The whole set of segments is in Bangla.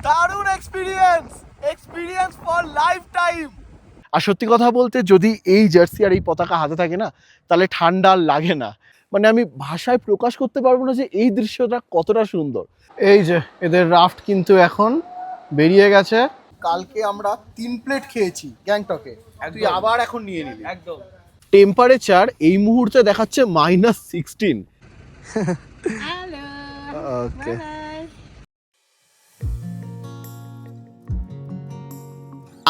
দারুণ এক্সপিরিয়েন্স ফর লাইফ টাইম। আর সত্যি কথা বলতে যদি এই জার্সি আর এই পতাকা হাতে থাকে না, তাহলে ঠান্ডা লাগে না। মানে আমি ভাষায় প্রকাশ করতে পারবো না যে এই দৃশ্যটা কতটা সুন্দর। এই যে এদের রাফট কিন্তু এখন বেরিয়ে গেছে। কালকে আমরা 3 প্লেট খেয়েছি গ্যাংটকে, তুই আবার এখন নিয়ে নিবি। একদম। টেম্পারেচার এই মুহূর্তে দেখাচ্ছে -16। হ্যালো। ওকে,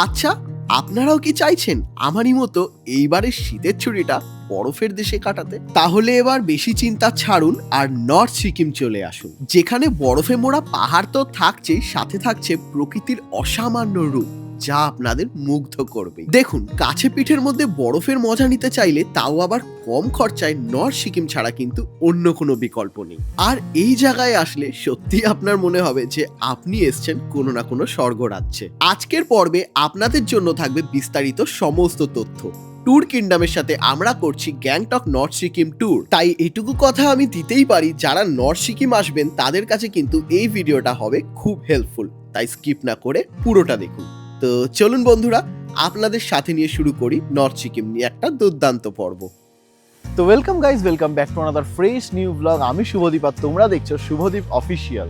আচ্ছা, আপনারাও কি চাইছেন আমারই মতো এইবারের শীতের ছুটিটা বরফের দেশে কাটাতে? তাহলে এবার বেশি চিন্তা ছাড়ুন আর নর্থ সিকিম চলে আসুন, যেখানে বরফে মোড়া পাহাড় তো থাকছেই, সাথে থাকছে প্রকৃতির অসামান্য রূপ যা আপনাদের মুগ্ধ করবে। দেখুন, কাছে পিঠের মধ্যে বরফের মজা নিতে চাইলে তাও আবার কম খরচায় নর্থ সিকিম ছাড়া কিন্তু অন্য কোনো বিকল্প নেই। আর এই জায়গায় আসলে সত্যি আপনার মনে হবে যে আপনি এসছেন কোনো না কোনো স্বর্গ রাজ্যে। আজকের পর্বে আপনাদের জন্য থাকবে বিস্তারিত সমস্ত তথ্য। ট্যুর কিংডমের সাথে আমরা করছি গ্যাংটক নর্থ সিকিম ট্যুর, তাই এটুকু কথা আমি দিতেই পারি, যারা নর্থ সিকিম আসবেন তাদের কাছে কিন্তু এই ভিডিওটা হবে খুব হেল্পফুল, তাই স্কিপ না করে পুরোটা দেখুন। তো চলুন বন্ধুরা, আপনাদের সাথে নিয়ে শুরু করি নর্থ সিকিম নিয়ে একটা দুর্দান্ত পর্ব। তো welcome guys, welcome back to another fresh new blog. আমি শুভদীপ আর তোমরা দেখছো শুভদীপ অফিসিয়াল।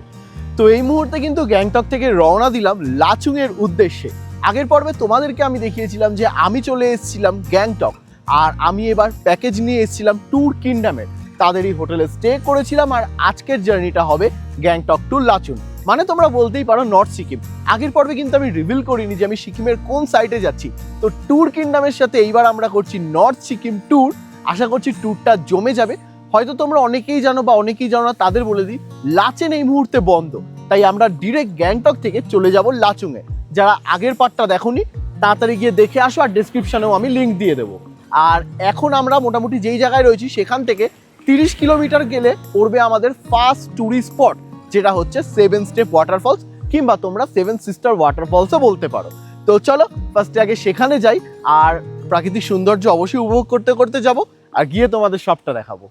তো এই মুহূর্তে কিন্তু গ্যাংটক থেকে রওনা দিলাম লাচুং এর উদ্দেশ্যে। আগের পর্বে তোমাদেরকে আমি দেখিয়েছিলাম যে আমি চলে এসেছিলাম গ্যাংটক, আর আমি এবার প্যাকেজ নিয়ে এসেছিলাম ট্যুর কিংডমের। তাদেরই হোটেলে স্টে করেছিলাম, আর আজকের জার্নিটা হবে গ্যাংটক টু লাচুং, মানে তোমরা বলতেই পারো নর্থ সিকিম। আগের পর্বে কিন্তু আমি রিভিল করিনি যে আমি সিকিমের কোন সাইডে যাচ্ছি। তো ট্যুর কিংডমের সাথে এইবার আমরা করছি নর্থ সিকিম ট্যুর। আশা করছি ট্যুরটা জমে যাবে। হয়তো তোমরা অনেকেই জানো বা অনেকেই জানো না, তাদের বলে দিই, লাচেন এই মুহূর্তে বন্ধ, তাই আমরা ডিরেক্ট গ্যাংটক থেকে চলে যাব লাচুংয়ে। যারা আগের পার্টটা দেখোনি তাড়াতাড়ি গিয়ে দেখে আসো, আর ডেসক্রিপশনেও আমি লিঙ্ক দিয়ে দেবো। আর এখন আমরা মোটামুটি যেই জায়গায় রয়েছি সেখান থেকে 30 কিলোমিটার গেলে পড়বে আমাদের ফার্স্ট ট্যুরিস্ট স্পট, যেটা হচ্ছে 7 স্টেপ ওয়াটারফলস, কিংবা তোমরা 7 সিস্টার ওয়াটারফলসও বলতে পারো। তো চলো ফার্স্টে আগে সেখানে যাই, আর প্রাকৃতিক সৌন্দর্য অবশ্যই উপভোগ করতে করতে যাব, আর গিয়ে তোমাদের সবটা দেখাবো।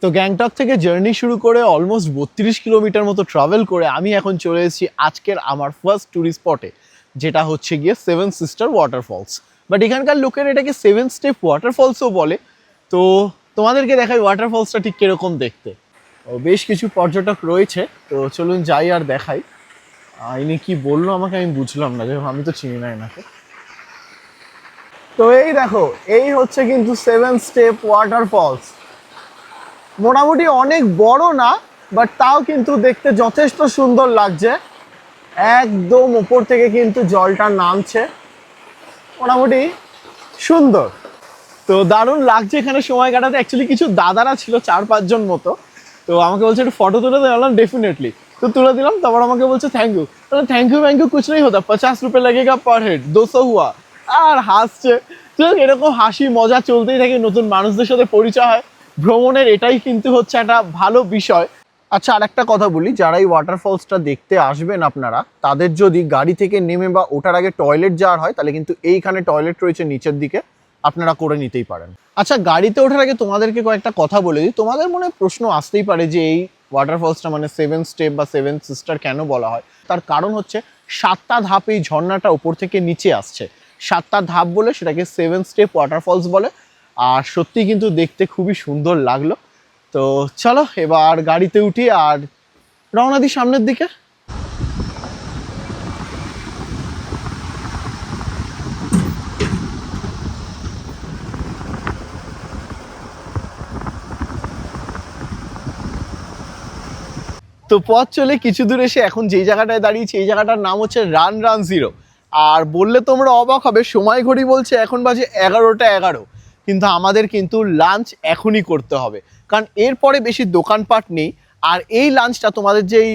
তো গ্যাংটক থেকে জার্নি শুরু করে অলমোস্ট 32 কিলোমিটার মতো ট্রাভেল করে আমি এখন চলে এসেছি আজকের আমার ফার্স্ট ট্যুরিস্ট স্পটে, যেটা হচ্ছে গিয়ে 7 সিস্টার ওয়াটারফলস। বাট এখানকার লোকের এটাকে 7 স্টেপ ওয়াটারফলসও বলে। তো তোমাদেরকে দেখাই ওয়াটারফলসটা ঠিক কিরকম দেখতে। বেশ কিছু পর্যটক রয়েছে, তো চলুন যাই আর দেখাই। ইনি কি বললো আমাকে আমি বুঝলাম না, যেহেতু আমি তো চিনি না এনাকে। তো এই দেখো, এই হচ্ছে কিন্তু 7 স্টেপ ওয়াটারফলস। মোটামুটি অনেক বড় না, বাট তাও কিন্তু দেখতে যথেষ্ট সুন্দর লাগছে। একদম উপর থেকে কিন্তু জলটা নামছে, মোটামুটি সুন্দর। তো দারুণ লাগছে এখানে সময় কাটাতে। অ্যাকচুয়ালি কিছু দাদারা ছিল 4-5 জন মতো, তো আমাকে বলছে একটু ফটো তুলে দেয়, বললাম ডেফিনেটলি। তো তুলে দিলাম, তারপর আমাকে বলছে থ্যাংক ইউ। থ্যাংক ইউ কুছ নেই হতা, 50 রুপয়ে লাগেগা পার হেড, 200 হুয়া। আর হাসছে। তো এরকম হাসি মজা চলতেই থাকে, নতুন মানুষদের সাথে পরিচয় হয়। ভ্রমণের এটাই কিন্তু হচ্ছে একটা ভালো বিষয়। আচ্ছা, আর একটা কথা বলি, যারা এই ওয়াটারফলসটা দেখতে আসবেন আপনারা, তাদের যদি গাড়ি থেকে নেমে বা ওঠার আগে টয়লেট যাওয়ার হয়, তাহলে কিন্তু এইখানে টয়লেট রয়েছে নিচের দিকে, আপনারা করে নিতেই পারেন। আচ্ছা, গাড়িতে ওঠার আগে তোমাদেরকে কয়েকটা কথা বলে দিই। তোমাদের মনে প্রশ্ন আসতেই পারে যে এই ওয়াটারফলসটা মানে 7 স্টেপ বা 7 সিস্টার কেন বলা হয়। তার কারণ হচ্ছে 7টা ধাপ এই ঝর্ণাটা উপর থেকে নিচে আসছে, 7টা ধাপ বলে সেটাকে 7 স্টেপ ওয়াটারফলস বলে। আর সত্যি কিন্তু দেখতে খুবই সুন্দর লাগলো। তো চলো এবার গাড়িতে উঠি আর রওনা দিই সামনের দিকে। তো পথ চলে কিছু দূর এসে এখন যেই জায়গাটায় দাঁড়িয়েছি, এই জায়গাটার নাম হচ্ছে রান 0। আর বললে তোমরা অবাক হবে, সময় ঘড়ি বলছে এখন বাজে 11টা 11, কিন্তু আমাদের কিন্তু লাঞ্চ এখনই করতে হবে, কারণ এরপরে বেশি দোকানপাট নেই। আর এই লাঞ্চটা তোমাদের যেই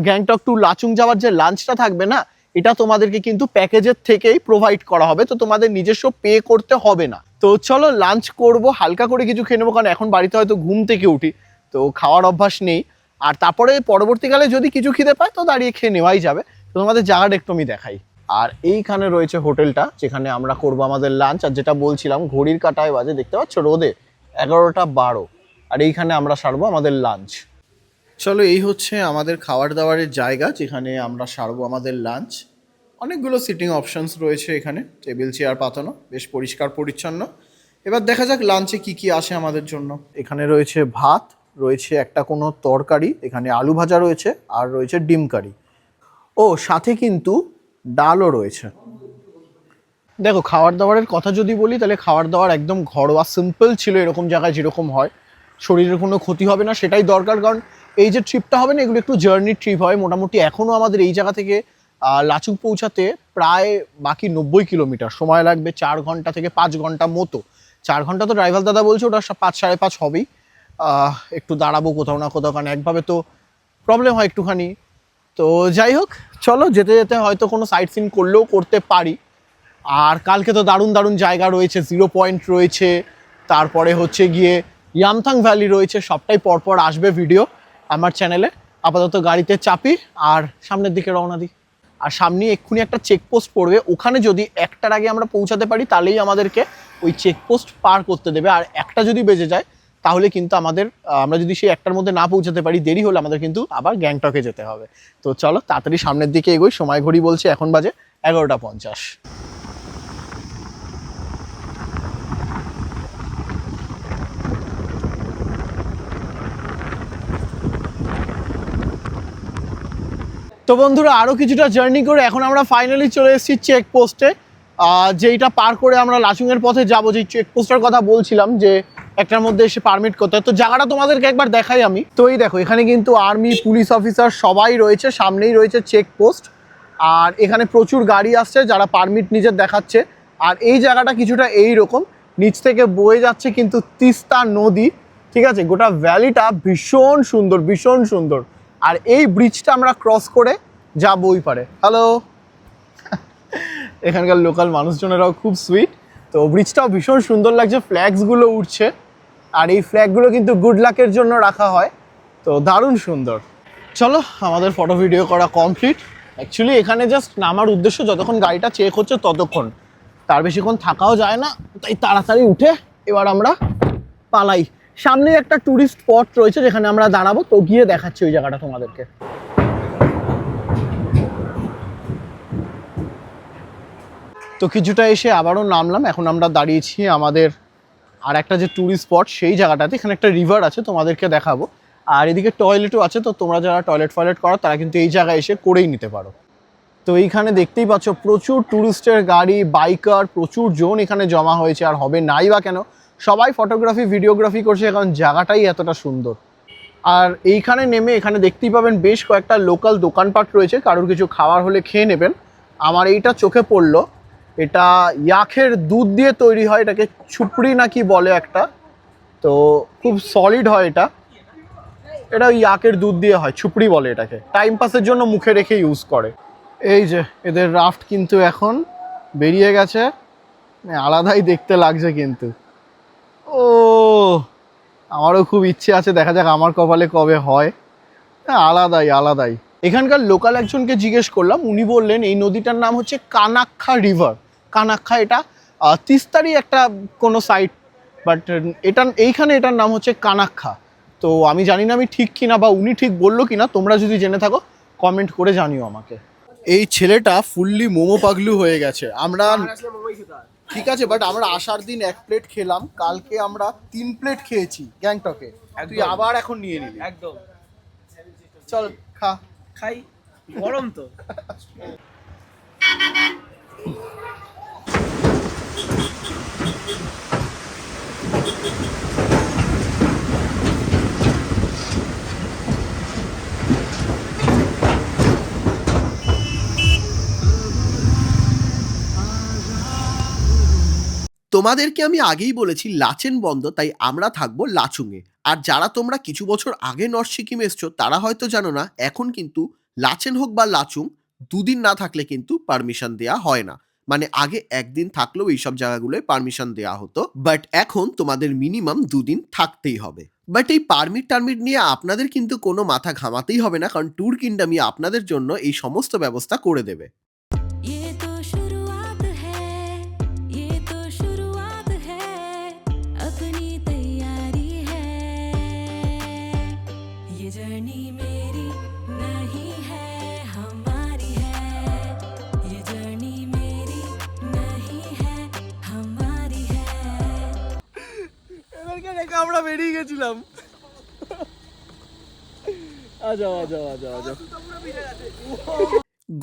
গ্যাংটক টু লাচুং যাওয়ার যে লাঞ্চটা থাকবে না, এটা তোমাদেরকে কিন্তু প্যাকেজের থেকেই প্রোভাইড করা হবে, তো তোমাদের নিজস্ব পে করতে হবে না। তো চলো লাঞ্চ করব, হালকা করে কিছু খেয়ে নেবো, কারণ এখন বাড়িতে হয়তো ঘুম থেকে উঠি, তো খাওয়ার অভ্যাস নেই। আর তারপরে পরবর্তীকালে যদি কিছু খিদে পায় তো দাঁড়িয়ে খেয়ে নেওয়াই যাবে। তো তোমাদের জায়গাটা একটু আমি দেখাই। আর এইখানে রয়েছে হোটেলটা, যেখানে আমরা করবো আমাদের লাঞ্চ। আর যেটা বলছিলাম, ঘড়ির কাঁটায় বাজে, দেখতে পাচ্ছ রোদে 11টা 12, আর এইখানে আমরা সারবো আমাদের লাঞ্চ। চলো, এই হচ্ছে আমাদের খাবার দাবারের জায়গা, যেখানে আমরা সারবো আমাদের লাঞ্চ। অনেকগুলো সিটিং অপশনস রয়েছে এখানে, টেবিল চেয়ার পাতানো, বেশ পরিষ্কার পরিচ্ছন্ন। এবার দেখা যাক লাঞ্চে কি কি আসে আমাদের জন্য। এখানে রয়েছে ভাত, রয়েছে একটা কোনো তরকারি, এখানে আলু ভাজা রয়েছে, আর রয়েছে ডিম কারি। ও সাথে কিন্তু ডালও রয়েছে। দেখো, খাবার দাবারের কথা যদি বলি, তাহলে খাবার দাবার একদম ঘরোয়া সিম্পল ছিল, এরকম জায়গায় যেরকম হয়। শরীরের কোনো ক্ষতি হবে না, সেটাই দরকার। কারণ এই যে ট্রিপটা হবে না, এগুলো একটু জার্নি ট্রিপ হয়। মোটামুটি এখনও আমাদের এই জায়গা থেকে লাচুং পৌঁছাতে প্রায় বাকি 90 কিলোমিটার সময় লাগবে, 4 ঘন্টা থেকে 5 ঘন্টা মতো। 4 ঘন্টা তো ড্রাইভার দাদা বলছে, ওটা 5 সাড়ে 5 হবেই। একটু দাঁড়াবো কোথাও না কোথাও, কারণ একভাবে তো প্রবলেম হয় একটুখানি। তো যাই হোক, চলো যেতে যেতে হয়তো কোনো সাইট সিন করলেও করতে পারি। আর কালকে তো দারুণ দারুণ জায়গা রয়েছে, 0 পয়েন্ট রয়েছে, তারপরে হচ্ছে গিয়ে ইয়ামথাং ভ্যালি রয়েছে। সবটাই পরপর আসবে ভিডিও আমার চ্যানেলে। আপাতত গাড়িতে চাপি আর সামনের দিকে রওনা দিই। আর সামনে এক্ষুনি একটা চেকপোস্ট পড়বে, ওখানে যদি 1টার আগে আমরা পৌঁছাতে পারি তাহলেই আমাদেরকে ওই চেকপোস্ট পার করতে দেবে। আর 1টা যদি বেজে যায় তাহলে কিন্তু আমরা যদি সেই 1টার মধ্যে না পৌঁছাতে পারি, দেরি হলে আমাদের কিন্তু আবার গ্যাংটকে যেতে হবে। তো চলো তাড়াতাড়ি সামনের দিকে এগোই। সময় ঘড়ি বলছে এখন বাজে 11টা 50। তো বন্ধুরা, আরও কিছুটা জার্নি করে এখন আমরা ফাইনালি চলে এসেছি চেকপোস্টে, যেইটা পার করে আমরা লাচুংয়ের পথে যাব। যেই চেকপোস্টের কথা বলছিলাম যে 1টার মধ্যে এসে পারমিট করতে হয়, তো জায়গাটা তোমাদেরকে একবার দেখাই আমি। তো এই দেখো, এখানে কিন্তু আর্মি, পুলিশ অফিসার সবাই রয়েছে, সামনেই রয়েছে চেকপোস্ট। আর এখানে প্রচুর গাড়ি আসছে যারা পারমিট নিজের দেখাচ্ছে। আর এই জায়গাটা কিছুটা এইরকম, নিচ থেকে বয়ে যাচ্ছে কিন্তু তিস্তা নদী। ঠিক আছে, গোটা ভ্যালিটা ভীষণ সুন্দর, ভীষণ সুন্দর। আর এই ব্রিজটা আমরা ক্রস করে যাবো ওই পারে। হ্যালো, এখানকার লোকাল মানুষজনেরাও খুব সুইট। তো ব্রিজটাও ভীষণ সুন্দর লাগছে, ফ্ল্যাগসগুলো উঠছে। আর এই ফ্ল্যাগগুলো কিন্তু গুড লাকের জন্য রাখা হয়। তো দারুণ সুন্দর। চলো, আমাদের ফটো ভিডিও করা কমপ্লিট। অ্যাকচুয়ালি এখানে জাস্ট নামার উদ্দেশ্য, যতক্ষণ গাড়িটা চেক হচ্ছে ততক্ষণ, তার বেশিক্ষণ থাকাও যায় না। তাই তাড়াতাড়ি উঠে এবার আমরা পালাই। সামনে একটা ট্যুরিস্ট স্পট রয়েছে যেখানে আমরা দাঁড়াবো, তো গিয়ে দেখাচ্ছি ওই জায়গাটা তোমাদেরকে। তো কিছুটা এসে আবারও নামলাম। এখন আমরা দাঁড়িয়েছি আমাদের আর একটা যে ট্যুরিস্ট স্পট সেই জায়গাটাতে। এখানে একটা রিভার আছে, তোমাদেরকে দেখাবো। আর এদিকে টয়লেটও আছে, তো তোমরা যারা টয়লেট করো তারা কিন্তু এই জায়গায় এসে করেই নিতে পারো। তো এইখানে দেখতেই পাচ্ছ প্রচুর ট্যুরিস্টের গাড়ি, বাইকার, প্রচুর জন এখানে জমা হয়েছে। আর হবে নাই বা কেন, সবাই ফটোগ্রাফি ভিডিওগ্রাফি করছে, কারণ জায়গাটাই এতটা সুন্দর। আর এইখানে নেমে এখানে দেখতেই পাবেন বেশ কয়েকটা লোকাল দোকানপাট রয়েছে, কারোর কিছু খাবার হলে খেয়ে নেবেন। আমার এইটা চোখে পড়লো, এটা ইয়াখের দুধ দিয়ে তৈরি হয়, এটাকে ছুপড়ি নাকি বলে একটা। তো খুব সলিড হয় এটা, এটা ওই ইয়াকের দুধ দিয়ে হয়, ছুপড়ি বলে এটাকে। টাইম পাসের জন্য মুখে রেখে ইউজ করে। এই যে এদের রাফট কিন্তু এখন বেরিয়ে গেছে, আলাদাই দেখতে লাগছে কিন্তু। ও, আমারও খুব ইচ্ছে আছে, দেখা যাক আমার কপালে কবে হয়। হ্যাঁ, আলাদাই আলাদাই। এখানকার লোকাল একজনকে জিজ্ঞেস করলাম, উনি বললেন এই নদীটার নাম হচ্ছে কানাক্ষা রিভার। কানাক্ষা এটা তিস্তারই একটা কোনো সাইট, বাট এইখানে এটার নাম হচ্ছে কানাক্ষা। তো আমি জানি না আমি ঠিক কিনা, বা উনি ঠিক বললো কিনা। তোমরা যদি জেনে থাকো কমেন্ট করে জানিও আমাকে। এই ছেলেটা ফুললি মোমো পাগলু হয়ে গেছে। আমরা ঠিক আছে, বাট আমরা আসার দিন 1 প্লেট খেলাম, কালকে আমরা 3 প্লেট খেয়েছি গ্যাংটকে। তুই আবার এখন নিয়ে নিবি? একদম। চল খা। খাই, গরম তো। তোমাদেরকে আমি আগেই বলেছি লাচেন বন্ধ, তাই আমরা থাকবো লাচুংয়ে। আর যারা তোমরা কিছু বছর আগে নর্থ সিকিম এসছো তারা হয়তো জানো না, এখন কিন্তু লাচেন হোক বা লাচুং 2 দিন না থাকলে কিন্তু পারমিশন দেয়া হয় না। মানে আগে 1 দিন থাকলেও এইসব জায়গাগুলোয় পারমিশন দেওয়া হতো, বাট এখন তোমাদের মিনিমাম 2 দিন থাকতেই হবে। বাট এই পারমিট নিয়ে আপনাদের কিন্তু কোনো মাথা ঘামাতেই হবে না, কারণ ট্যুর কিংডমই আপনাদের জন্য এই সমস্ত ব্যবস্থা করে দেবে। ये तो शुरुआत है, ये तो शुरुआत है, अपनी तैयारी है, ये जर्नी मेरी नहीं है हमारी है, ये जर्नी मेरी नहीं है हमारी है। এবারকে রেখে আমরা বেরিয়ে গেছিলাম। আজাও আজাও আজাও আজাও।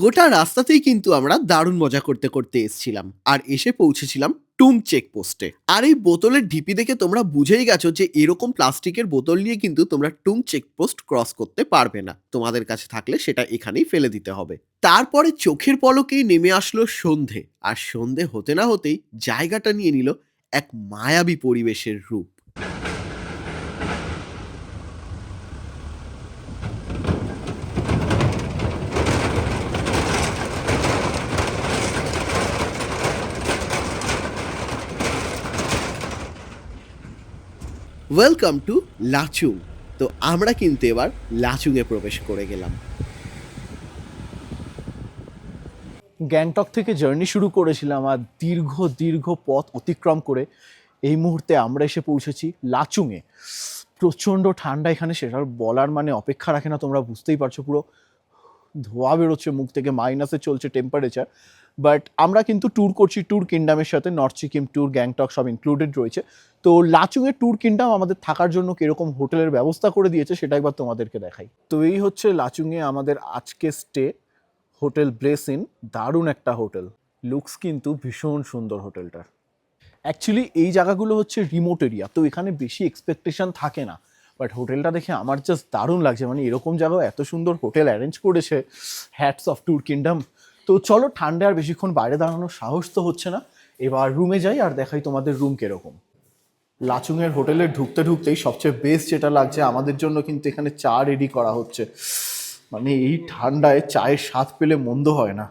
গোটা রাস্তাতেই কিন্তু আমরা দারুণ মজা করতে করতে এসেছিলাম, আর এসে পৌঁছেছিলাম টুং চেকপোস্টে। আর এই বোতলের ঢিপি দেখে তোমরা বুঝেই গেছো যে এরকম প্লাস্টিকের বোতল নিয়ে কিন্তু তোমরা টুং চেকপোস্ট ক্রস করতে পারবে না। তোমাদের কাছে থাকলে সেটা এখানেই ফেলে দিতে হবে। তারপরে চোখের পলকেই নেমে আসলো সন্ধে, আর সন্ধে হতে না হতেই জায়গাটা নিয়ে নিল এক মায়াবী পরিবেশের রূপ। Welcome to Lachung. তো আমরা কিন্তু এবার লাচুংয়ে প্রবেশ করে গেলাম। গ্যাংটক থেকে জার্নি শুরু করেছিলাম, আর দীর্ঘ দীর্ঘ পথ অতিক্রম করে এই মুহূর্তে আমরা এসে পৌঁছেছি লাচুংয়ে। প্রচণ্ড ঠান্ডা এখানে, সেটা বলার মানে অপেক্ষা রাখে না। তোমরা বুঝতেই পারছো, পুরো ধোয়া বেরোচ্ছে মুখ থেকে, মাইনাসে চলছে টেম্পারেচার। বাট আমরা কিন্তু ট্যুর করছি ট্যুর কিংডমের সাথে, নর্থ সিকিম ট্যুর, গ্যাংটক সব ইনক্লুডেড রয়েছে। তো লাচুংয়ের ট্যুর কিংডম আমাদের থাকার জন্য কীরকম হোটেলের ব্যবস্থা করে দিয়েছে সেটা একবার তোমাদেরকে দেখাই। তো এই হচ্ছে লাচুংয়ে আমাদের আজকে স্টে, হোটেল ব্লেস ইন। দারুণ একটা হোটেল, লুকস কিন্তু ভীষণ সুন্দর হোটেলটার। অ্যাকচুয়ালি এই জায়গাগুলো হচ্ছে রিমোট এরিয়া, তো এখানে বেশি এক্সপেকটেশন থাকে না। বাট হোটেলটা দেখে আমার জাস্ট দারুণ লাগছে, মানে এরকম জায়গায় এত সুন্দর হোটেল অ্যারেঞ্জ করেছে, হ্যাটস অফ ট্যুর কিংডম। তো চলো, ঠান্ডা আর বেশিক্ষণ বাইরে দাঁড়ানোর সাহস তো হচ্ছে না, এবার রুমে যাই আর দেখাই তোমাদের রুম কীরকম। লাচুংয়ের হোটেলে ঢুকতে ঢুকতেই সবচেয়ে বেস্ট যেটা লাগছে, আমাদের জন্য কিন্তু এখানে চা রেডি করা হচ্ছে। মানে এই ঠান্ডায় চায়ের স্বাদ পেলে মন্দ হয় না।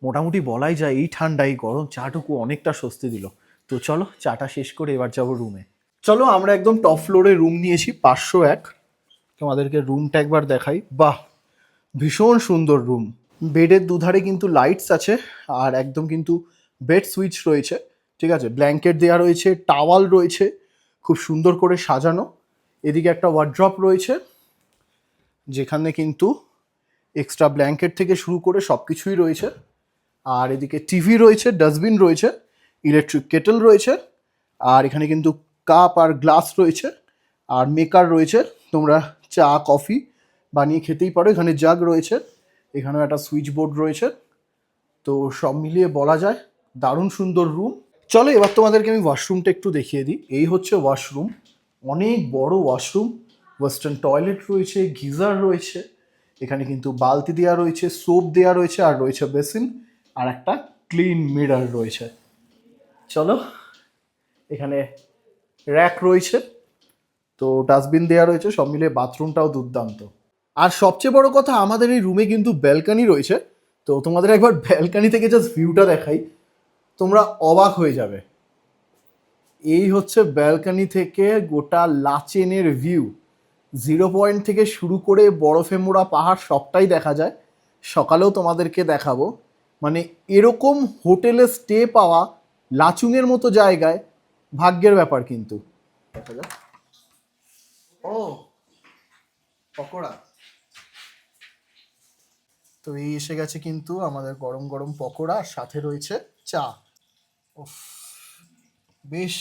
মোটামুটি বলাই যায় এই ঠান্ডায় গরম চাটুকু অনেকটা স্বস্তি দিল। তো চলো, চাটা শেষ করে এবার যাবো রুমে। চলো, আমরা একদম টপ ফ্লোরে রুম নিয়েছি, 501। তোমাদেরকে রুমটা একবার দেখাই। বাহ, ভীষণ সুন্দর রুম। বেডের দুধারে কিন্তু লাইটস আছে, আর একদম কিন্তু বেড সুইচ রয়েছে, ঠিক আছে। ব্ল্যাঙ্কেট দেওয়া রয়েছে, টাওয়াল রয়েছে, খুব সুন্দর করে সাজানো। এদিকে একটা ওয়ার্ড্রপ রয়েছে, যেখানে কিন্তু এক্সট্রা ব্ল্যাঙ্কেট থেকে শুরু করে সব কিছুই রয়েছে। আর এদিকে টিভি রয়েছে, ডাস্টবিন রয়েছে, ইলেকট্রিক কেটেল রয়েছে, আর এখানে কিন্তু কাপ আর গ্লাস রয়েছে, আর মেকার রয়েছে, তোমরা চা কফি বানিয়ে খেতেই পারো। এখানে জাগ রয়েছে, এখানেও একটা সুইচ বোর্ড রয়েছে। তো সব মিলিয়ে বলা যায় দারুণ সুন্দর রুম। চলো, এবার তোমাদেরকে আমি ওয়াশরুমটা একটু দেখিয়ে দিই। এই হচ্ছে ওয়াশরুম, অনেক বড় ওয়াশরুম। ওয়েস্টার্ন টয়লেট রয়েছে, গিজার রয়েছে, এখানে কিন্তু বালতি দেওয়া রয়েছে, সোপ দেওয়া রয়েছে, আর রয়েছে বেসিন, আর একটা ক্লিন মিরর রয়েছে। চলো, এখানে র্যাক রয়েছে, তো ডাস্টবিন দেওয়া রয়েছে, সব মিলিয়ে বাথরুমটাও দুর্দান্ত। আর সবচেয়ে বড় কথা, আমাদের এই রুমে কিন্তু ব্যালকানি রয়েছে। তো তোমাদের একবার ব্যালকানি থেকে জাস্ট ভিউটা দেখাই, তোমরা অবাক হয়ে যাবে। এই হচ্ছে ব্যালকানি থেকে গোটা লাচেনের ভিউ। 0 পয়েন্ট থেকে শুরু করে বরফে মোড়া পাহাড় সবটাই দেখা যায়। সকালেও তোমাদেরকে দেখাবো। মানে এরকম হোটেলে স্টে পাওয়া লাচুংয়ের মতো জায়গায় ভাগ্যের ব্যাপার কিন্তু। দেখা যাক। ও পকোড়া, তো এই এসে গেছে কিন্তু আমাদের গরম গরম পকোড়া, আর সাথে রয়েছে চা। উফ, বেশ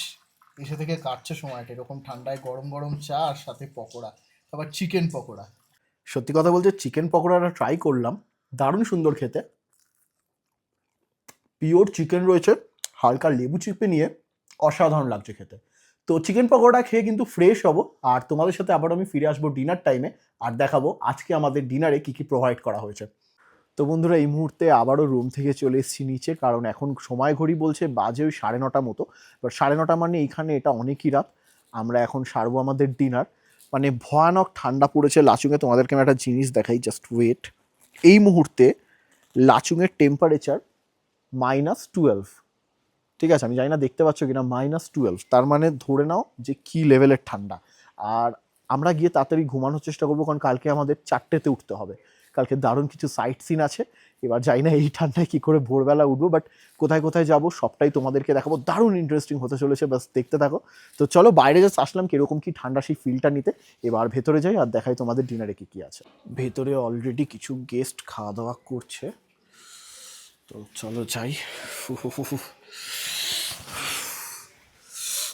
এসে থেকে কাটছে সময়টা, এরকম ঠান্ডায় গরম গরম চা আর সাথে পকোড়া, আবার চিকেন পকোড়া। সত্যি কথা বলতে চিকেন পকোড়াটা ট্রাই করলাম, দারুণ সুন্দর খেতে। পিওর চিকেন রয়েছে, হালকা লেবু চিপে নিয়ে অসাধারণ লাগছে খেতে। তো চিকেন পকোড়া খেয়ে কিন্তু ফ্রেশ হব, আর তোমাদের সাথে আবার আমি ফিরে আসবো ডিনার টাইমে, আর দেখাবো আজকে আমাদের ডিনারে কী কী প্রোভাইড করা হয়েছে। তো বন্ধুরা, এই মুহূর্তে আবারও রুম থেকে চলে এসেছি নিচে, কারণ এখন সময় ঘড়ি বলছে বাজে ওই 9:30 মতো। বাট 9:30 মানে এইখানে এটা অনেকই রাত। আমরা এখন সারবো আমাদের ডিনার। মানে ভয়ানক ঠান্ডা পড়েছে লাচুংয়ে। তোমাদেরকে আমি একটা জিনিস দেখাই, জাস্ট ওয়েট। এই মুহূর্তে লাচুংয়ের টেম্পারেচার -12। ঠিক আছে, আমি জানি না দেখতে পাচ্ছ কিনা, -12। তার মানে ধরে নাও যে কী লেভেলের ঠান্ডা। আর আমরা গিয়ে তাড়াতাড়ি ঘুমানোর চেষ্টা করবো, কারণ কালকে আমাদের 4টেতে উঠতে হবে। কালকে দারুণ কিছু সাইট সিন আছে। এবার যাই না এই ঠান্ডায় কী করে ভোরবেলা উঠবো, বাট কোথায় কোথায় যাবো সবটাই তোমাদেরকে দেখাবো। দারুণ ইন্টারেস্টিং হতে চলেছে, বাস দেখতে থাকো। তো চলো বাইরে জাস্ট আসলাম কীরকম কী ঠান্ডা সেই ফিলটা নিতে। এবার ভেতরে যাই আর দেখাই তোমাদের ডিনারে কী কী আছে। ভেতরে অলরেডি কিছু গেস্ট খাওয়া দাওয়া করছে, তো চলো যাই।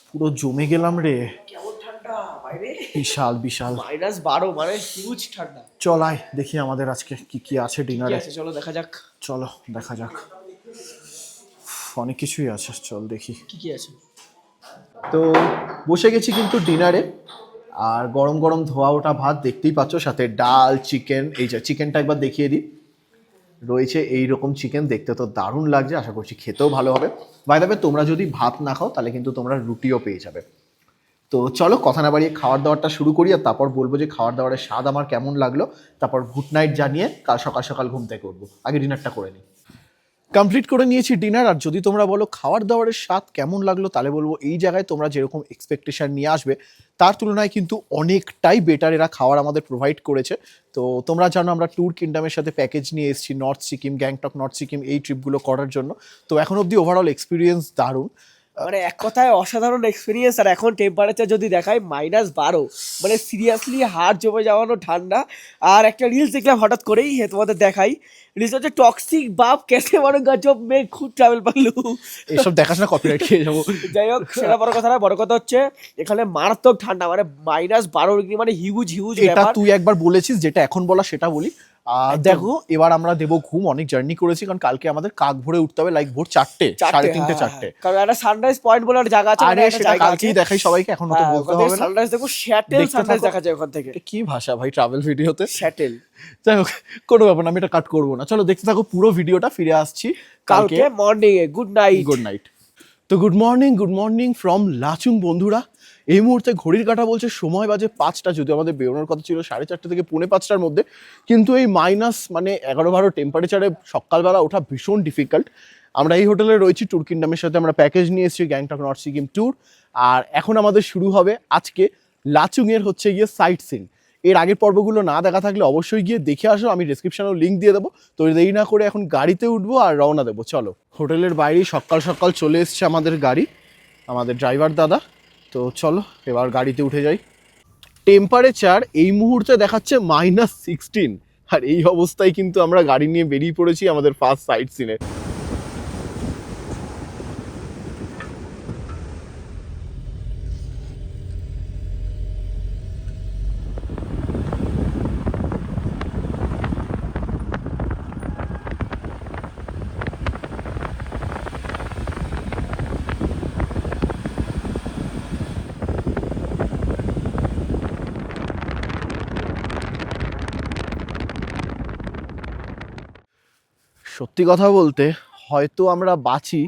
পুরো জমে গেলাম রে, কেমন ঠান্ডা বাইরে, বিশাল বিশাল। -12 মানে হিউজ ঠান্ডা। চলাই দেখি আমাদের আজকে কি কি আছে কি ডিনারে। আছে চলো দেখা যাক। চলো দেখা যাক, অনেক কিছুই আছে, চল দেখি কি কি আছে। তো বসে গেছি কিন্তু ডিনারে, আর গরম গরম ধোয়া ওঠা ভাত দেখতেই পাচ্ছ, সাথে ডাল, চিকেন। এই যে চিকেনটা একবার দেখিয়ে দিই, রয়েছে এইরকম চিকেন, দেখতে তো দারুণ লাগছে, আশা করছি খেতেও ভালো হবে। বাই দ্য ওয়ে, তোমরা যদি ভাত না খাও তাহলে কিন্তু তোমরা রুটিও পেয়ে যাবে। তো চলো কথা না বাড়িয়ে খাওয়ার দাওয়ারটা শুরু করি, আর তারপর বলবো যে খাওয়ার দাওয়ারের স্বাদ আমার কেমন লাগলো, তারপর গুড নাইট জানিয়ে কাল সকাল সকাল ঘুম থেকে উঠবো। আগে ডিনারটা করে নিই। কমপ্লিট করে নিয়েছি ডিনার, আর যদি তোমরা বলো খাওয়ার দাওয়ারের স্বাদ কেমন লাগলো, তাহলে বলবো এই জায়গায় তোমরা যেরকম এক্সপেকটেশন নিয়ে আসবে তার তুলনায় কিন্তু অনেকটাই বেটার এরা খাওয়ার আমাদের প্রোভাইড করেছে। তো তোমরা জানো আমরা ট্যুর কিংডমের সাথে প্যাকেজ নিয়ে এসেছি নর্থ সিকিম, গ্যাংটক, নর্থ সিকিম এই ট্রিপগুলো করার জন্য। তো এখন অবধি ওভারঅল এক্সপিরিয়েন্স দারুণ, মানে এক কথায় অসাধারণ এক্সপিরিয়েন্স। আর এখন টেম্পারেচার যদি দেখায় -12, মানে সিরিয়াসলি হাড় জমে যাওয়ানো ঠান্ডা। আর একটা রিলস দেখলাম হঠাৎ করেই, তোমাদের দেখাই। রিলস হচ্ছে টক্সিক বাপ কেসে মারো গজব মে খুব ট্রাভেল পারলু। এইসব দেখাস না, কপিরাইট খেয়ে যাবো। যাই হোক, সেটা বড় কথা না, বড় কথা হচ্ছে এখানে মারাত্মক ঠান্ডা, মানে -12 ডিগ্রি, মানে হিউজ হিউজ এটা ব্যাপার। তুই একবার বলেছিস, যেটা এখন বলা সেটা বলি। দেখো এবার আমরা দেবো ঘুম, অনেক জার্নি করেছি, কারণ কালকে আমাদের কাক ভোরে উঠতে হবে, লাইক ভোর 4টে, 3:30, 4টে। কারণ একটা সানরাইজ পয়েন্ট বলে একটা জায়গা আছে, আরে সেটা কালকেই দেখাই সবাইকে, এখন তো বলতে হবে না। সানরাইজ দেখো, শ্যাটেল দেখতে সানরাইজ থাকো। দেখা যায় ওখান থেকে। এটা কি ভাষা ভাই ট্রাভেল ভিডিওতে, শ্যাটেল। যাই হোক কোনো ব্যাপার না, আমি এটা কাট করবো না। চলো দেখতে থাকো পুরো ভিডিওটা, ফিরে আসছি কালকে মর্নিং এ। Good night. Good night. তো গুড মর্নিং ফ্রম লাচুং বন্ধুরা। এই মুহূর্তে ঘড়ির কাঁটা বলছে সময় বাজে 5টা, যদিও আমাদের বেরোনোর কথা ছিল 4:30 থেকে 4:45টার মধ্যে, কিন্তু এই মাইনাস মানে 11-12 টেম্পারেচারে সকালবেলা ওঠা ভীষণ ডিফিকাল্ট। আমরা এই হোটেলে রয়েছি ট্যুর কিংডমের সাথে, আমরা প্যাকেজ নিয়ে এসেছি গ্যাংটক নর্থ সিকিম ট্যুর। আর এখন আমাদের শুরু হবে আজকে লাচুংয়ের হচ্ছে গিয়ে সাইট সিন। এর আগের পর্বগুলো না দেখা থাকলে অবশ্যই গিয়ে দেখে আসো, আমি ডেসক্রিপশনেও লিঙ্ক দিয়ে দেবো। তো দেরি না করে এখন গাড়িতে উঠবো আর রওনা দেবো। চলো, হোটেলের বাইরে সকাল সকাল চলে এসছে আমাদের গাড়ি, আমাদের ড্রাইভার দাদা। তো চলো এবার গাড়িতে উঠে যাই। টেম্পারেচার এই মুহূর্তে দেখাচ্ছে -16, আর এই অবস্থায় কিন্তু আমরা গাড়ি নিয়ে বেরিয়ে পড়েছি আমাদের ফার্স্ট সাইট সিনে। সত্যি কথা বলতে হয়তো আমরা বাঁচি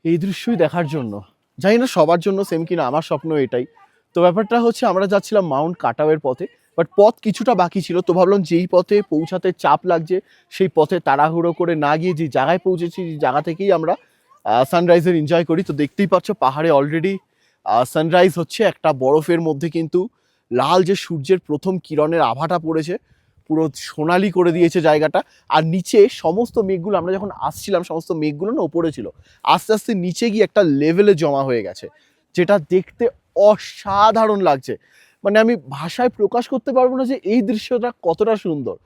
এই দৃশ্যই দেখার জন্য। জানি না সবার জন্য সেম কিনা, আমার স্বপ্ন এটাই। তো ব্যাপারটা হচ্ছে আমরা যাচ্ছিলাম মাউন্ট কাটাওয়ের পথে, বাট পথ কিছুটা বাকি ছিল। তো ভাবলাম যেই পথে পৌঁছাতে চাপ লাগছে সেই পথে তাড়াহুড়ো করে না গিয়ে যে জায়গায় পৌঁছেছি যে জায়গা থেকেই আমরা সানরাইজের এনজয় করি। তো দেখতেই পাচ্ছ পাহাড়ে অলরেডি সানরাইজ হচ্ছে, একটা বরফের মধ্যে কিন্তু লাল যে সূর্যের প্রথম কিরণের আভাটা পড়েছে, পুরো সোনালি করে দিয়েছে জায়গাটা। আর নিচে সমস্ত মেঘগুলো, আমরা যখন আসছিলাম সমস্ত মেঘগুলো না ওপরে ছিল, আস্তে আস্তে নিচে গিয়ে একটা লেভেলে জমা হয়ে গেছে, যেটা দেখতে অসাধারণ লাগছে। মানে আমি ভাষায় প্রকাশ করতে পারবো না যে এই দৃশ্যটা কতটা সুন্দর।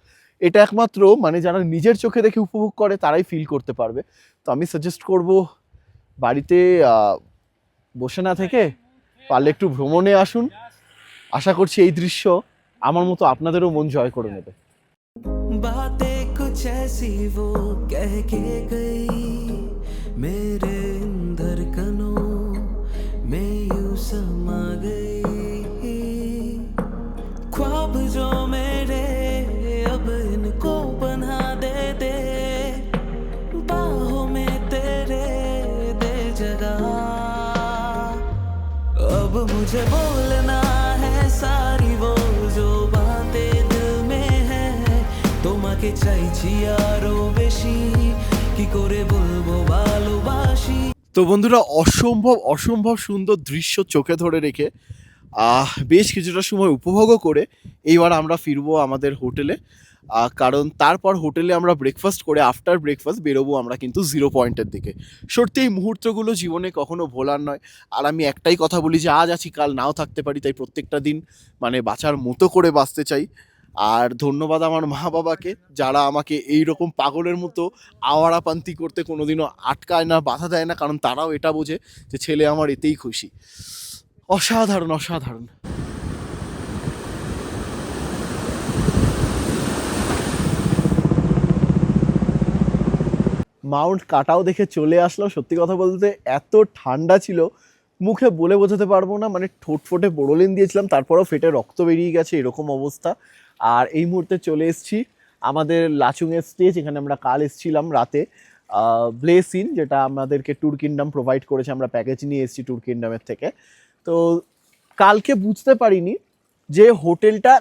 এটা একমাত্র মানে যারা নিজের চোখে দেখে উপভোগ করে তারাই ফিল করতে পারবে। তো আমি সাজেস্ট করব বাড়িতে বসে না থেকে পারলে একটু ভ্রমণে আসুন। আশা করছি এই দৃশ্য আমার মতো আপনাদেরও মন জয় করে নেবে। बातें कुछ ऐसी वो कह के गई मेरे धड़कनों में यूं समा गई, ख्वाब जो मेरे अब इनको बना दे बाहों में तेरे दे जगह, अब मुझे बोलना है सारी वो जो बातें दिल में है, তোমাকে চাইছি আরো বেশি কি করে বলবো ভালোবাসি। তো বন্ধুরা অসম্ভব সুন্দর দৃশ্য চোখে ধরে রেখে বেশ কিছুটা সময় উপভোগও করে এইবার আমরা ফিরবো আমাদের হোটেলে, কারণ তারপর হোটেলে আমরা ব্রেকফাস্ট করে আফটার ব্রেকফাস্ট বেরোবো আমরা কিন্তু 0 পয়েন্টের দিকে। সত্যি এই মুহূর্তগুলো জীবনে কখনো ভোলার নয়। আর আমি একটাই কথা বলি যে আজ আছি কাল নাও থাকতে পারি, তাই প্রত্যেকটা দিন মানে বাঁচার মতো করে বাঁচতে চাই। আর ধন্যবাদ আমার মা বাবাকে যারা আমাকে এই রকম পাগলের মতো আওয়ারাপান্তি করতে কোনোদিনও আটকায় না, বাধা দেয় না, কারণ তারাও এটা বোঝে যে ছেলে আমার এতেই খুশি। অসাধারণ অসাধারণ। মাউন্ট কাটাও দেখে চলে আসলাম। সত্যি কথা বলতে এত ঠান্ডা ছিল মুখে বলে বোঝাতে পারবো না, মানে ঠোঁট ফোটে বোরোলিন দিয়েছিলাম তারপরেও ফেটে রক্ত বেরিয়ে গেছে এরকম অবস্থা। আর এই মুহূর্তে চলে এসেছি আমাদের লাচুংয়ের স্টেজ, এখানে আমরা কাল এসেছিলাম রাতে ব্লেসিন, যেটা আমাদেরকে ট্যুর কিংডম প্রোভাইড করেছে, আমরা প্যাকেজ নিয়ে এসেছি ট্যুর কিংডমের থেকে। তো কালকে বুঝতে পারিনি যে হোটেলটা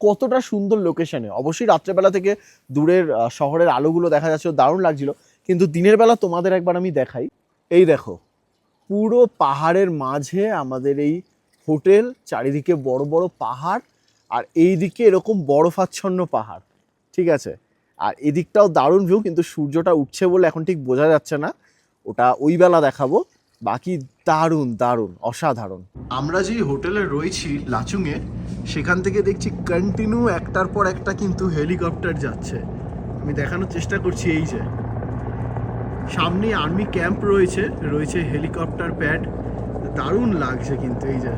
কতটা সুন্দর লোকেশনে। অবশ্যই রাত্রেবেলা থেকে দূরের শহরের আলোগুলো দেখা যাচ্ছে, দারুণ লাগছিল, কিন্তু দিনের বেলা তোমাদের একবার আমি দেখাই। এই দেখো পুরো পাহাড়ের মাঝে আমাদের এই হোটেল, চারিদিকে বড় বড় পাহাড়, আর এই দিকে এরকম বরফাচ্ছন্ন পাহাড়, ঠিক আছে। আর এদিকটাও দারুণ ভিউ, কিন্তু সূর্যটা উঠছে বলে এখন ঠিক বোঝা যাচ্ছে না, ওটা ওই বেলা দেখাবো। বাকি দারুণ দারুণ অসাধারণ। আমরা যেই হোটেলে রয়েছি লাচুংয়ে, সেখান থেকে দেখছি কন্টিনিউ একটার পর একটা কিন্তু হেলিকপ্টার যাচ্ছে। আমি দেখানোর চেষ্টা করছি, এই যে সামনে আর্মি ক্যাম্প রয়েছে, রয়েছে হেলিকপ্টার প্যাড, দারুণ লাগছে কিন্তু। এই যে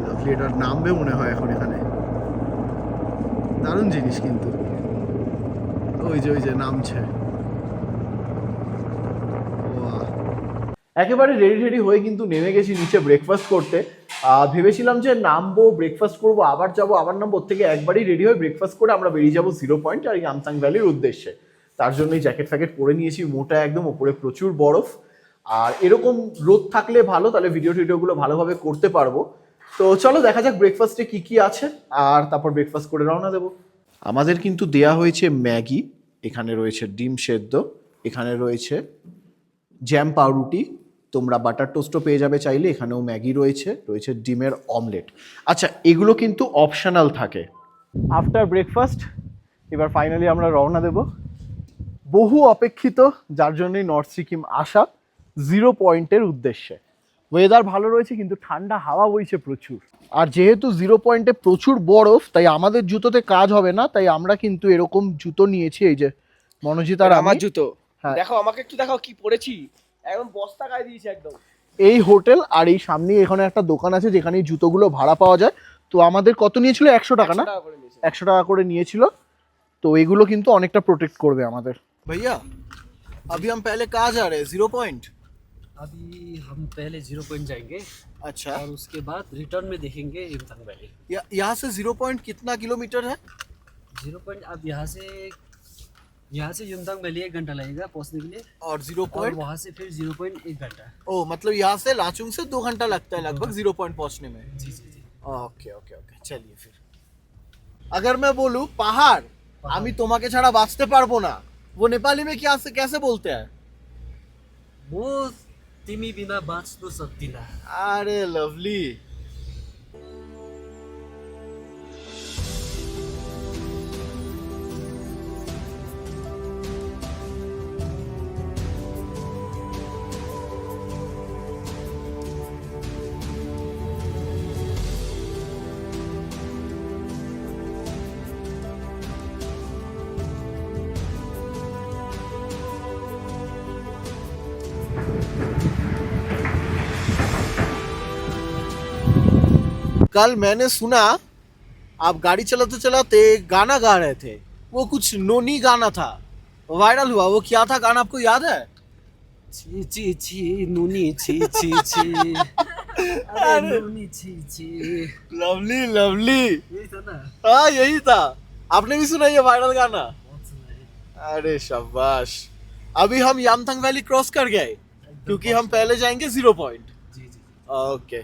লাভলি, এটার নামবে মনে হয় এখন এখানে, দারুণ জিনিস কিন্তু। ওই যে নামছে, একেবারে রেডি হয়ে কিন্তু নেমে গেছি নিচে ব্রেকফাস্ট করতে। ভেবেছিলাম যে নামবো, ব্রেকফাস্ট করবো, আবার যাবো, আবার নামবো, ওর থেকে একবারই রেডি হয়ে ব্রেকফাস্ট করে আমরা বেরিয়ে যাবো 0 পয়েন্ট আর ইয়ামথাং ভ্যালির উদ্দেশ্যে। তার জন্যই জ্যাকেট ফ্যাকেট পরে নিয়েছি, মোটা একদম, ওপরে প্রচুর বরফ। আর এরকম রোদ থাকলে ভালো, তাহলে ভিডিওগুলো ভালোভাবে করতে পারবো। তো চলো দেখা যাক ব্রেকফাস্টে কি কি আছে, আর তারপর ব্রেকফাস্ট করে রওনা দেবো। আমাদের কিন্তু দেয়া হয়েছে ম্যাগি, এখানে রয়েছে ডিম সেদ্ধ, এখানে রয়েছে জ্যাম পাউরুটি, তোমরা বাটার টোস্টও পেয়ে যাবে চাইলে, এখানেও ম্যাগি রয়েছে, রয়েছে ডিমের অমলেট। আচ্ছা, এগুলো কিন্তু অপশনাল থাকে। আফটার ব্রেকফাস্ট এবার ফাইনালি আমরা রওনা দেব বহু অপেক্ষিত, যার জন্যই নর্থ সিকিম আসা, 0 পয়েন্টের উদ্দেশ্যে। ওয়েদার ভালো রয়েছে কিন্তু ঠান্ডা হাওয়া বইছে প্রচুর, আর যেহেতু 0 পয়েন্টে প্রচুর বরফ, তাই আমাদের জুতোতে কাজ হবে না, তাই আমরা কিন্তু এরকম জুতো নিয়েছি। এই যে মনোজিৎ আর আমার আমি। জুতো হ্যাঁ। দেখো, আমাকে একটু দেখাও কি পরেছি, একদম বস্তা গায়ে দিয়েছি একদম। এই হোটেল আর এই সামনে এখানে একটা দোকান আছে যেখানে এই জুতোগুলো ভাড়া পাওয়া যায়। তো আমাদের কত নিয়েছিল? 100 টাকা না? 100 টাকা করে নিয়েছিল। তো এগুলো কিন্তু অনেকটা প্রোটেক্ট করবে আমাদের। ভাইয়া अभी हम पहले कहाँ जा रहे हैं? 0 पॉइंट। अभी हम पहले 0 पॉइंट जाएंगे अच्छा, और उसके बाद रिटर्न में देखेंगे युमथांग वैली। यहाँ से 0 पॉइंट कितना किलोमीटर है? 0 पॉइंट अब यहाँ से युमथांग वैली 1 घंटा लगेगा पहुँचने के लिए, और 0 और पॉइंट? वहाँ से फिर 0 पॉइंट 1 घंटा। ओ, मतलब यहाँ से लाचुंग से 2 घंटा लगता है लगभग 0 पॉइंट पहुँचने में। जी जी जी। ओके ओके ओके, चलिए फिर। अगर मैं बोलूँ पहाड़, আমি তোমাকে ছাড়া বাঁচতে পারবো না, वो नेपाली में क्या कैसे बोलते हैं? वो तिमी बिना बाँच्नु सक्दिन। अरे लवली। कल मैंने सुना आप गाड़ी चलाते चलाते गाना गा रहे थे, वो कुछ नोनी गाना था, वायरल हुआ, वो क्या था गाना आपको याद है? ची ची ची नूनी ची ची ची अरे नूनी ची ची, लवली लवली, यही था ना? हाँ यही था। आपने भी सुना ये वायरल गाना? बहुत सुना है। अरे शाबाश। अभी हम यामथांग वैली क्रॉस कर गए क्योंकि हम पहले जाएंगे 0 पॉइंट। जी जी। ओके,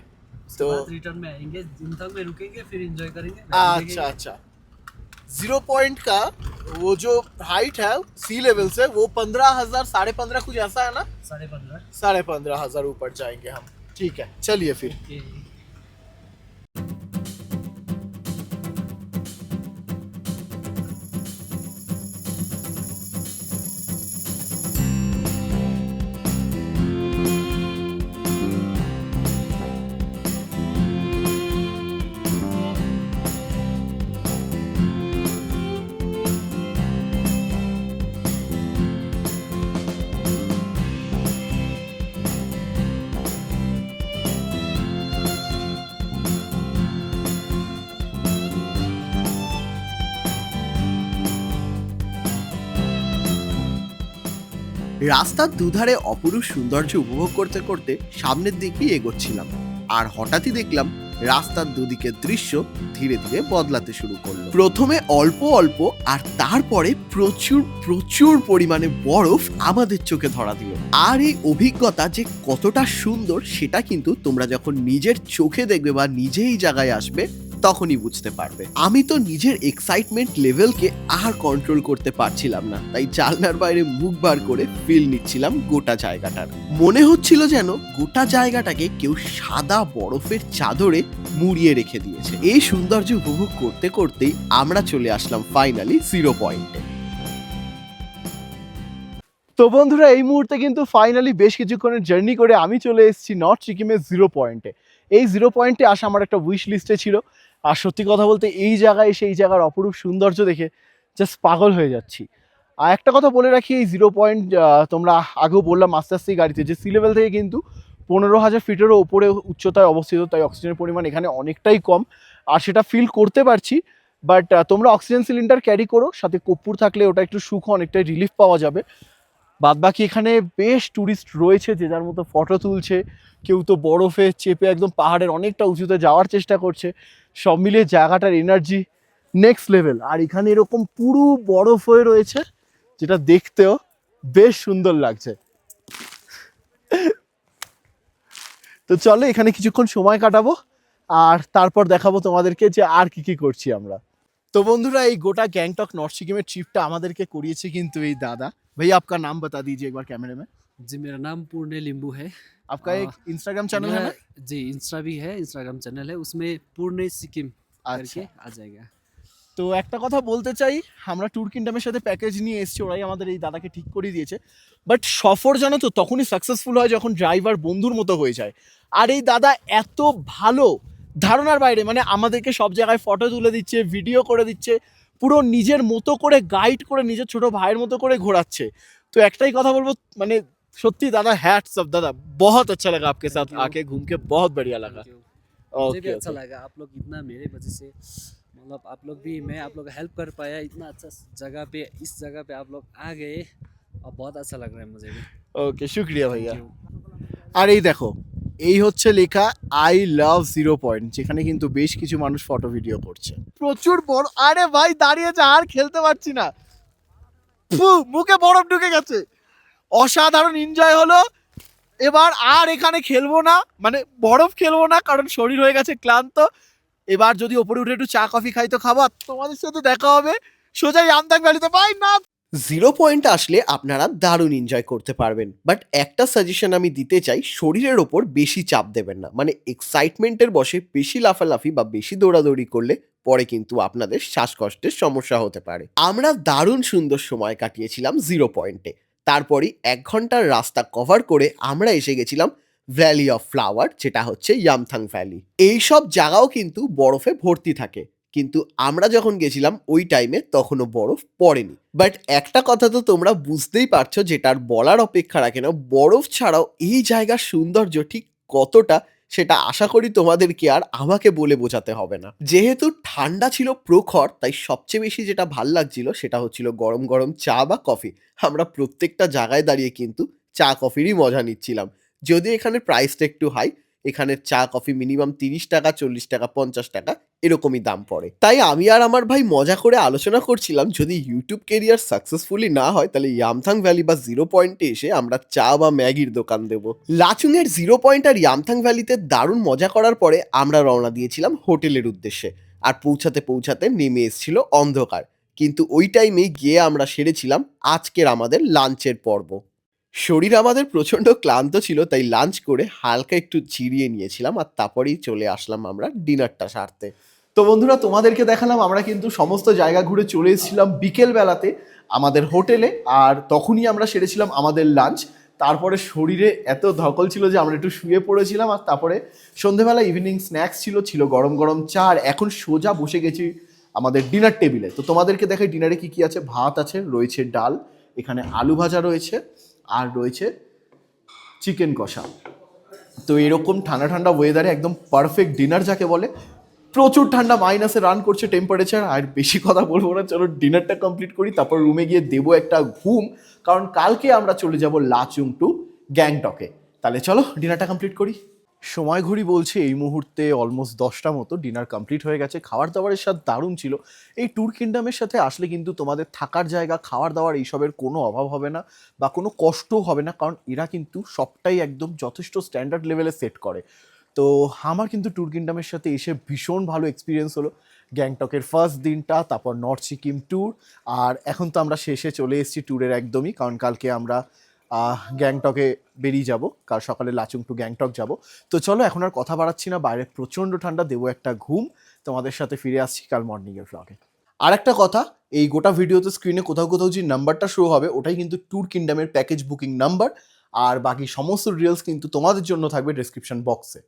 तो तो रिटर्न में आएंगे, युमथांग में रुकेंगे, फिर एंजॉय करेंगे। अच्छा अच्छा। 0 पॉइंट का वो जो हाइट है सी लेवल से, वो 15,000 15,500 कुछ ऐसा है ना? 15,500। 15,500 ऊपर जाएंगे हम। ठीक है, चलिए फिर। রাস্তার দুধারে অপরূপ সৌন্দর্য উপভোগ করতে করতে সামনের দিকেই এগোচ্ছিলাম, আর হঠাৎই দেখলাম রাস্তার দুদিকের দৃশ্য ধীরে ধীরে বদলাতে শুরু করলো। প্রথমে অল্প অল্প আর তারপরে প্রচুর প্রচুর পরিমাণে বরফ আমাদের চোখে ধরা দিল। আর এই অভিজ্ঞতা যে কতটা সুন্দর সেটা কিন্তু তোমরা যখন নিজের চোখে দেখবে বা নিজেই জায়গায় আসবে তখনই বুঝতে পারবে। আমি তো নিজের এক্সাইটমেন্ট লেভেলকে আর কন্ট্রোল করতে পারছিলাম না, তাই জানলার বাইরে মুখ বার করে ফিল নিচ্ছিলাম গোটা জায়গাটার। মনে হচ্ছিল যেন গোটা জায়গাটাকে কেউ সাদা বরফের চাদরে মুড়িয়ে রেখে দিয়েছে। এই সৌন্দর্য উপভোগ করতে করতেই আমরা চলে আসলাম ফাইনালি 0 পয়েন্টে। তো বন্ধুরা, এই মুহূর্তে কিন্তু ফাইনালি বেশ কিছুক্ষণের জার্নি করে আমি চলে এসেছি নর্থ সিকিমের 0 পয়েন্টে। এই 0 পয়েন্টে আসা আমার একটা উইশ লিস্টে ছিল, আর সত্যি কথা বলতে এই জায়গায় সেই জায়গার অপরূপ সৌন্দর্য দেখে জাস্ট পাগল হয়ে যাচ্ছি। আর একটা কথা বলে রাখি, এই 0 পয়েন্ট তোমরা আগেও বললাম আস্তে আস্তে গাড়িতে যে সি লেভেল থেকে কিন্তু 15,000 ফিটেরও উপরে উচ্চতায় অবস্থিত, তাই অক্সিজেনের পরিমাণ এখানে অনেকটাই কম, আর সেটা ফিল করতে পারছি। বাট তোমরা অক্সিজেন সিলিন্ডার ক্যারি করো, সাথে কর্পূর থাকলে ওটা একটু সুখ, অনেকটাই রিলিফ পাওয়া যাবে। বাদবাকি এখানে বেশ ট্যুরিস্ট রয়েছে, যে যার মতো ফটো তুলছে, কেউ তো বরফে চেপে একদম পাহাড়ের অনেকটা উঁচুতে যাওয়ার চেষ্টা করছে। সব মিলিয়ে জায়গাটার এনার্জি নেক্সট লেভেল। আর এখানে এরকম পুরো বরফ হয়ে রয়েছে, যেটা দেখতেও বেশ সুন্দর লাগছে। তো চলো এখানে কিছুক্ষণ সময় কাটাবো, আর তারপর দেখাবো তোমাদেরকে যে আর কি কি করছি আমরা। তো বন্ধুরা, এই গোটা গ্যাংটক নর্থ সিকিমের ট্রিপটা আমাদেরকে করিয়েছে কিন্তু এই দাদা। भैया आपका नाम बता दीजिए एक बार कैमरे में। जी मेरा नाम पूर्णे लिंबू है। आपका एक इंस्टाग्राम चैनल है ना? जी इंस्टा भी है, इंस्टाग्राम चैनल है, उसमें पूर्णे सिक्किम करके आ जाएगा। তো একটা কথা বলতে চাই, আমরা ট্যুর কিংডমের সাথে প্যাকেজ নিয়ে এসেছি, ওরাই আমাদের এই দাদাকে ঠিক করে দিয়েছে। বাট সফর জানো তো তখনই সাকসেসফুল হয় যখন ড্রাইভার বন্ধুর মতো হয়ে যায়। আর এই দাদা এত ভালো, ধারণার বাইরে, মানে আমাদেরকে সব জায়গায় ফটো তুলে দিচ্ছে, ভিডিও করে দিচ্ছে, পুরো নিজের মতো করে গাইড করে নিজের ছোট ভাইয়ের মতো করে ঘোরাচ্ছে। তো একটাই কথা বলবো, মানে সত্যি দাদা, হ্যাটস অফ দাदा, बहुत अच्छा लगा आपके साथ आके, घूम के बहुत बढ़िया लगा। Thank you। मुझे भी ओके अच्छा लगा, आप लोग इतना मेरे वजह से, मतलब आप लोग भी, मैं आप लोग का हेल्प कर पाया, इतना अच्छा जगह पे, इस जगह पे आप लोग आ गए, और बहुत अच्छा लग रहा है मुझे भी। ওকে, শুক্রিয়া ভাইয়া। Thank you। আর এই দেখো, এই হচ্ছে লেখা আই লাভ 0 পয়েন্ট, যেখানে কিন্তু বেশ কিছু মানুষ ফটো ভিডিও করছে। প্রচুর বড়, আরে ভাই দাঁড়িয়েছে, আর খেলতে পারছি না, মুখে বরফ ঢুকে গেছে। অসাধারণ এনজয় হলো। এবার আর এখানে খেলবো না, মানে বরফ খেলবো না, কারণ শরীর হয়ে গেছে ক্লান্ত। এবার যদি ওপরে উঠে একটু চা কফি খাই তো খাবো, আর তোমাদের সাথে দেখা হবে সোজা ইয়ামথাং ভ্যালিতে। বাই না। 0 পয়েন্ট আসলে আপনারা দারুণ এনজয় করতে পারবেন, বাট একটা সাজেশন আমি দিতে চাই, শরীরের ওপর বেশি চাপ দেবেন না। মানে এক্সাইটমেন্টের বসে বেশি লাফালাফি বা বেশি দৌড়াদৌড়ি করলে পরে কিন্তু আপনাদের শ্বাসকষ্টের সমস্যা হতে পারে। আমরা দারুণ সুন্দর সময় কাটিয়েছিলাম 0 পয়েন্টে। তারপরই 1 ঘন্টার রাস্তা কভার করে আমরা এসে গেছিলাম ভ্যালি অফ ফ্লাওয়ার, যেটা হচ্ছে ইয়ামথাং ভ্যালি। এইসব জায়গাও কিন্তু বরফে ভর্তি থাকে, কিন্তু আমরা যখন গেছিলাম ওই টাইমে তখনও বরফ পড়েনি। বাট একটা কথা তো তোমরা বুঝতেই পারছো, যেটার বলার অপেক্ষা রাখে না, বরফ ছাড়াও এই জায়গার সৌন্দর্য ঠিক কতটা সেটা আশা করি তোমাদেরকে আর আমাকে বলে বোঝাতে হবে না। যেহেতু ঠান্ডা ছিল প্রখর, তাই সবচেয়ে বেশি যেটা ভাল লাগছিল সেটা হচ্ছিল গরম গরম চা বা কফি। আমরা প্রত্যেকটা জায়গায় দাঁড়িয়ে কিন্তু চা কফিরই মজা নিচ্ছিলাম। যদি এখানে প্রাইসটা একটু হাই, এখানের চা কফি মিনিমাম 30 টাকা, 40 টাকা, 50 টাকা এরকমই দাম পড়ে। তাই আমি আর আমার ভাই মজা করে আলোচনা করছিলাম, যদি ইউটিউব কেরিয়ার সাকসেসফুলি না হয় তাহলে ইয়ামথাং ভ্যালি বা 0 পয়েন্টে এসে আমরা চা বা ম্যাগির দোকান দেব। লাচুংয়ের 0 পয়েন্ট আর ইয়ামথাং ভ্যালিতে দারুণ মজা করার পরে আমরা রওনা দিয়েছিলাম হোটেলের উদ্দেশ্যে। আর পৌঁছাতে পৌঁছাতে নেমে এসেছিল অন্ধকার, কিন্তু ওই টাইমেই গিয়ে আমরা সেরেছিলাম আজকের আমাদের লাঞ্চের পর্ব। শরীর আমাদের প্রচণ্ড ক্লান্ত ছিল, তাই লাঞ্চ করে হালকা একটু জিরিয়ে নিয়েছিলাম, আর তারপরেই চলে আসলাম আমরা ডিনারটা সারতে। তো বন্ধুরা, তোমাদেরকে দেখালাম আমরা কিন্তু সমস্ত জায়গা ঘুরে চলে এসেছিলাম বিকেল বেলাতে আমাদের হোটেলে, আর তখনই আমরা সেরেছিলাম আমাদের লাঞ্চ। তারপরে শরীরে এত ধকল ছিল যে আমরা একটু শুয়ে পড়েছিলাম, আর তারপরে সন্ধেবেলা ইভিনিং স্ন্যাক্স ছিল গরম গরম চা, আর এখন সোজা বসে গেছি আমাদের ডিনার টেবিলে। তো তোমাদেরকে দেখাই ডিনারে কি কি আছে। ভাত আছে, রয়েছে ডাল, এখানে আলু ভাজা রয়েছে, আর রয়েছে চিকেন কষা। তো এরকম ঠান্ডা ঠান্ডা ওয়েদারে একদম পারফেক্ট ডিনার যাকে বলে, প্রচুর ঠান্ডা, মাইনাসে রান করছে টেম্পারেচার। আর বেশি কথা বলবো না, চলো ডিনারটা কমপ্লিট করি, তারপর রুমে গিয়ে দেবো একটা ঘুম, কারণ কালকে আমরা চলে যাব লাচুং টু গ্যাংটকে। তাহলে চলো ডিনারটা কমপ্লিট করি। সময় ঘড়ি বলছে এই মুহূর্তে অলমোস্ট 10টা মতো, ডিনার কমপ্লিট হয়ে গেছে। খাবার দাবারের স্বাদ দারুণ ছিল। এই ট্যুর কিংডমের সাথে আসলে কিন্তু তোমাদের থাকার জায়গা, খাবার দাবার এইসবের কোনো অভাব হবে না বা কোনো কষ্টও হবে না, কারণ এরা কিন্তু সবটাই একদম যথেষ্ট স্ট্যান্ডার্ড লেভেলে সেট করে। তো আমার কিন্তু ট্যুর কিংডমের সাথে এসে ভীষণ ভালো এক্সপিরিয়েন্স হলো। গ্যাংটকের ফার্স্ট দিনটা, তারপর নর্থ সিকিম ট্যুর, আর এখন তো আমরা শেষে চলে এসেছি ট্যুরের একদমই, কারণ কালকে আমরা গ্যাংটকে বেরিয়ে যাব, কাল সকালে লাচুং টু গ্যাংটক যাব। তো চলো এখন আর কথা বাড়াচ্ছি না, বাইরে প্রচণ্ড ঠান্ডা, দেবো একটা ঘুম, তোমাদের সাথে ফিরে আসছি কাল মর্নিংয়ের ভ্লগে। আর একটা কথা, এই গোটা ভিডিওতে স্ক্রিনে কোথাও কোথাও যে নাম্বারটা শো হবে ওটাই কিন্তু ট্যুর কিংডমের প্যাকেজ বুকিং নাম্বার, আর বাকি সমস্ত ডিটেলস কিন্তু তোমাদের জন্য থাকবে ডেসক্রিপশন বক্সে।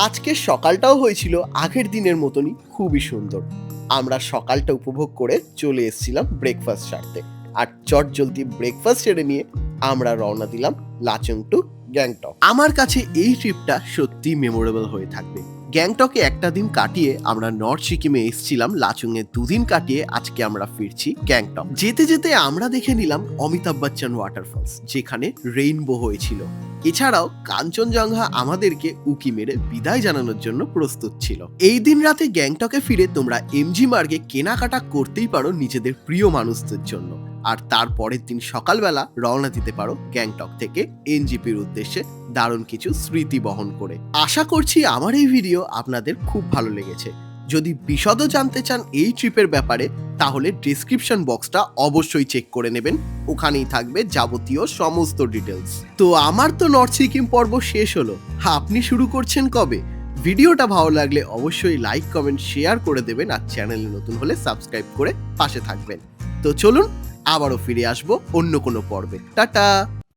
আজকের সকালটাও হয়েছিল আগের দিনের মতনই খুবই সুন্দর। আমরা সকালটা উপভোগ করে চলে এসেছিলাম ব্রেকফাস্ট সারতে, আর চটজলদি ব্রেকফাস্ট সেরে নিয়ে আমরা রওনা দিলাম লাচুং টু গ্যাংটক। আমার কাছে এই ট্রিপটা সত্যি মেমোরেবল হয়ে থাকবে। গ্যাংটকে একটা দিন কাটিয়ে আমরা নর্থ সিকিমে এসেছিলাম, লাচুংয়ে 2 দিন কাটিয়ে আজকে আমরা ফিরছি গ্যাংটক। যেতে যেতে আমরা দেখে নিলাম অমিতাভ বচ্চন ওয়াটারফলস, যেখানে রেইনবো হয়েছিল। এছাড়াও কাঞ্চনজঙ্ঘা আমাদেরকে উকি মেরে বিদায় জানানোর জন্য প্রস্তুত ছিল। এই দিন রাতে গ্যাংটকে ফিরে তোমরা এমজি মার্গে কেনাকাটা করতেই পারো নিজেদের প্রিয় মানুষদের জন্য, আর তারপরের দিন সকালবেলা রওনা দিতে পারো গ্যাংটক থেকে এনজিপির উদ্দেশ্যে দারুণ কিছু স্মৃতি বহন করে। আশা করছি আমার এই ভিডিও আপনাদের খুব ভালো লেগেছে। যদি বিশদও জানতে চান এই ট্রিপের ব্যাপারে, তাহলে ডেসক্রিপশন বক্সটা অবশ্যই চেক করে নেবেন, ওখানেই থাকবে যাবতীয় সমস্ত ডিটেলস। তো আমার তো নর্থ সিকিম পর্ব শেষ হলো, আপনি শুরু করছেন কবে? ভিডিওটা ভালো লাগলে অবশ্যই লাইক, কমেন্ট, শেয়ার করে দেবেন, আর চ্যানেলে নতুন হলে সাবস্ক্রাইব করে পাশে থাকবেন। তো চলুন আবারও ফিরে আসবো অন্য কোনো পর্বে। টাটা।